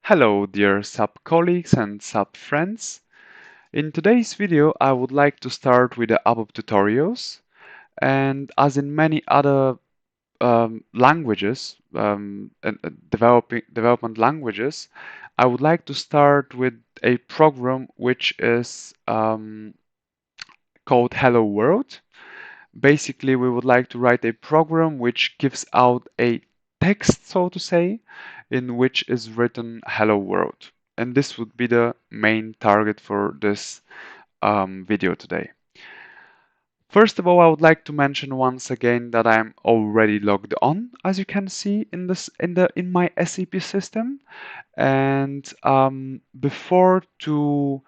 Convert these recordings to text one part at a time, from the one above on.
Hello dear SAP colleagues and SAP friends. In today's video I would like to start with the ABAP tutorials, and as in many other languages and development languages, I would like to start with a program which is called Hello World. Basically, we would like to write a program which gives out a text, so to say, in which is written Hello World. And this would be the main target for this video today. First of all, I would like to mention once again that I'm already logged on, as you can see in my SAP system. And before to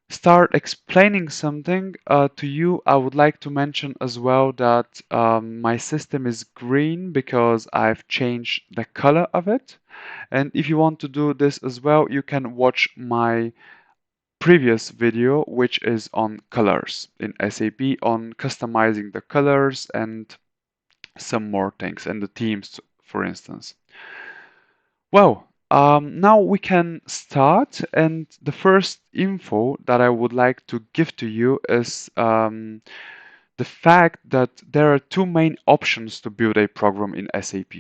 start explaining something to you, I would like to mention as well that my system is green because I've changed the color of it. And if you want to do this as well, you can watch my previous video, which is on colors in SAP, on customizing the colors and some more things, and the themes, for instance. Well, now we can start, and the first info that I would like to give to you is the fact that there are two main options to build a program in SAP.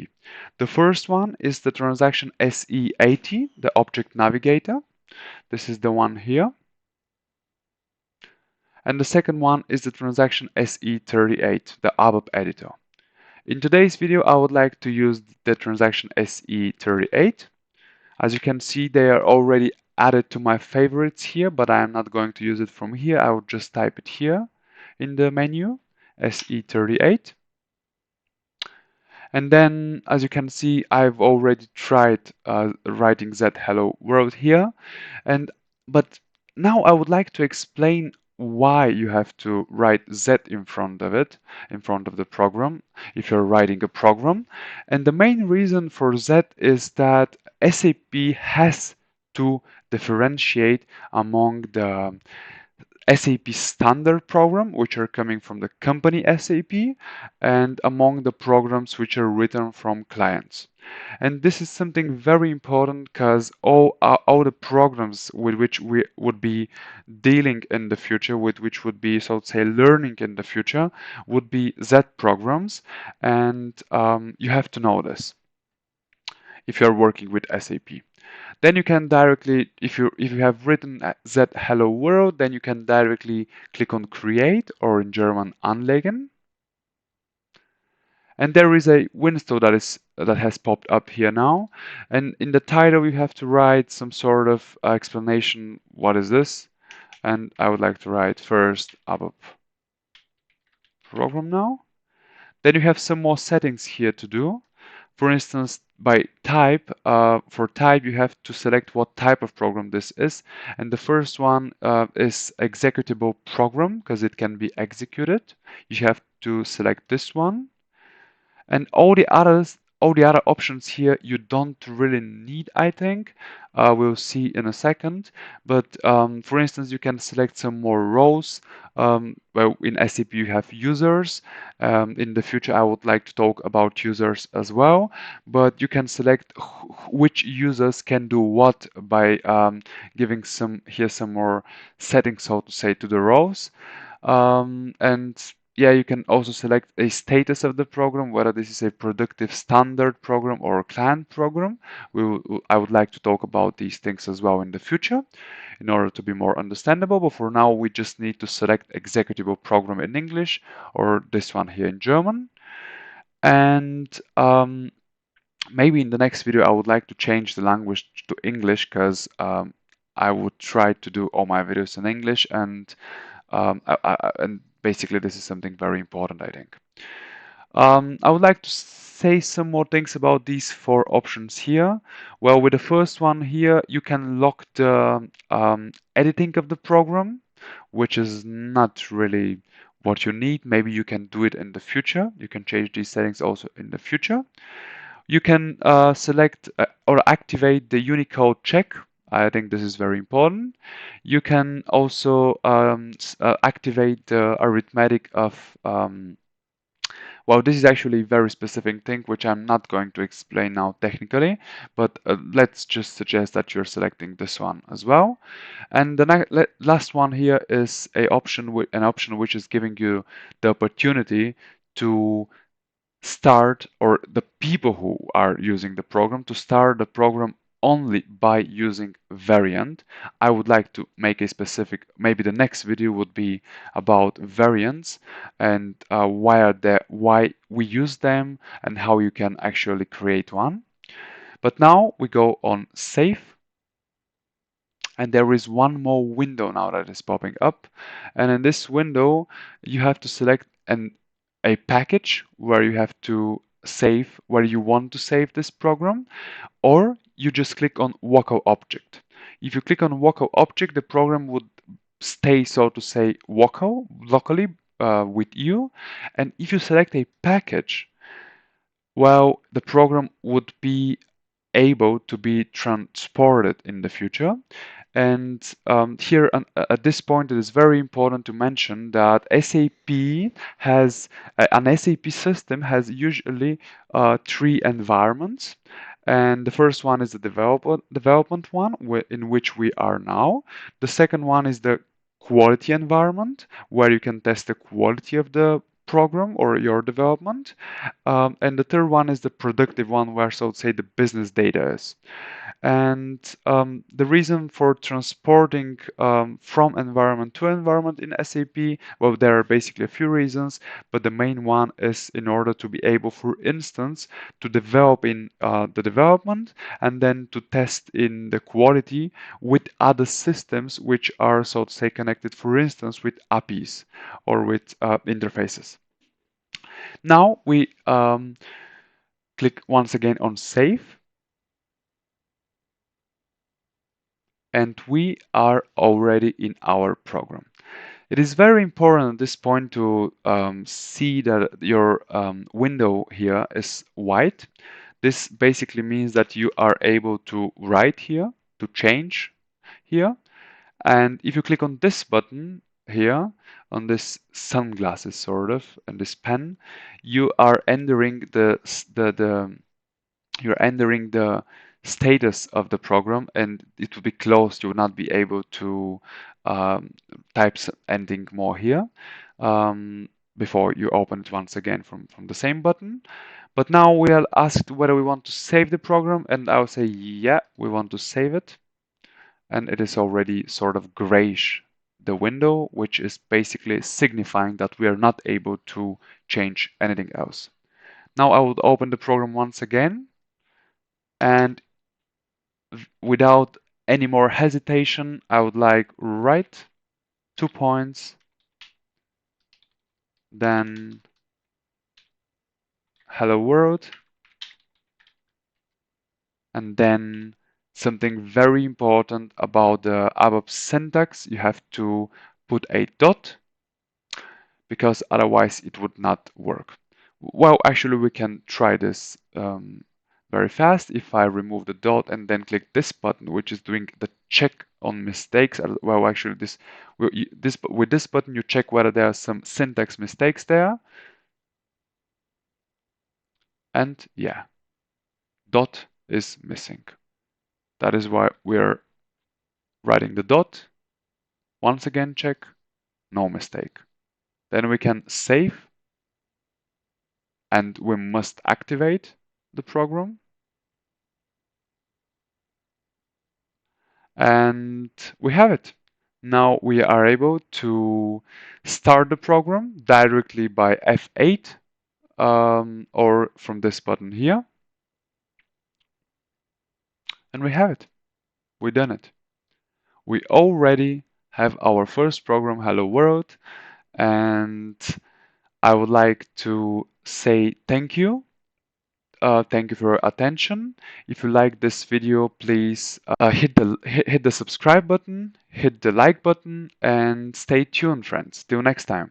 The first one is the transaction SE80, the Object Navigator. This is the one here. And the second one is the transaction SE38, the ABAP editor. In today's video, I would like to use the transaction SE38. As you can see, they are already added to my favorites here, but I am not going to use it from here. I will just type it here in the menu, SE38. And then, as you can see, I've already tried writing Z hello world here. But now I would like to explain why you have to write Z in front of it, in front of the program, if you're writing a program. And the main reason for Z is that SAP has to differentiate among the SAP standard program, which are coming from the company SAP, and among the programs which are written from clients. And this is something very important because all the programs with which we would be dealing in the future, with which would be, so to say, learning in the future, would be Z programs. And you have to know this if you're working with SAP. Then you can directly, if you have written Z hello world, then you can directly click on create, or in German anlegen. And there is a window that has popped up here now. And in the title, you have to write some sort of explanation. What is this? And I would like to write first ABAP program now. Then you have some more settings here to do. For instance, by type, for type, you have to select what type of program this is. And the first one is executable program because it can be executed. You have to select this one. And all the other options here you don't really need, I think. We'll see in a second. But for instance, you can select some more rows. Well, in SAP you have users. In the future, I would like to talk about users as well. But you can select which users can do what by giving some more settings, so to say, to the rows. And yeah, you can also select a status of the program, whether this is a productive standard program or a client program. I would like to talk about these things as well in the future in order to be more understandable. But for now, we just need to select executable program in English, or this one here in German. And maybe in the next video, I would like to change the language to English because I would try to do all my videos in English, and basically this is something very important, I think. I would like to say some more things about these four options here. Well, with the first one here, you can lock the editing of the program, which is not really what you need. Maybe you can do it in the future. You can change these settings also in the future. You can select or activate the Unicode check. I think this is very important. You can also activate the arithmetic of Well, this is actually a very specific thing which I'm not going to explain now technically, but let's just suggest that you're selecting this one as well. And the last one here is an option which is giving you the opportunity to start, or the people who are using the program, to start the program only by using variant. I would like to make a specific, maybe the next video would be about variants and why we use them and how you can actually create one. But now we go on save, and there is one more window now that is popping up, and in this window you have to select a package where you have to save, where you want to save this program, or you just click on Wacom object. If you click on Wacom object, the program would stay, so to say, locally with you, and if you select a package, well, the program would be able to be transported in the future. And here at this point, it is very important to mention that SAP has an SAP system has usually three environments. And the first one is the development one, in which we are now. The second one is the quality environment, where you can test the quality of the program or your development. And the third one is the productive one, where, so to say, the business data is. And the reason for transporting from environment to environment in SAP, well, there are basically a few reasons, but the main one is in order to be able, for instance, to develop in the development and then to test in the quality with other systems which are, so to say, connected, for instance, with APIs or with interfaces. Now we click once again on save, and we are already in our program. It is very important at this point to see that your window here is white. This basically means that you are able to write here, to change here. And if you click on this button here, on this sunglasses sort of, and this pen, you are entering you're entering the status of the program, and it will be closed. You will not be able to type anything more here before you open it once again from the same button. But now we are asked whether we want to save the program, and I'll say, yeah, we want to save it. And it is already sort of grayish, the window, which is basically signifying that we are not able to change anything else. Now I would open the program once again, and without any more hesitation, I would like write 2 points, then hello world, and then something very important about the ABAP syntax, you have to put a dot, because otherwise it would not work. Well, actually we can try this very fast. If I remove the dot and then click this button, which is doing the check on mistakes, well, actually with this button you check whether there are some syntax mistakes there. And yeah, dot is missing. That is why we're writing the dot. Once again, check, no mistake. Then we can save, and we must activate the program. And we have it. Now we are able to start the program directly by F8 or from this button here. And we have it. We've done it. We already have our first program, Hello World. And I would like to say thank you. Thank you for your attention. If you like this video, please hit the subscribe button, hit the like button, and stay tuned, friends. Till next time.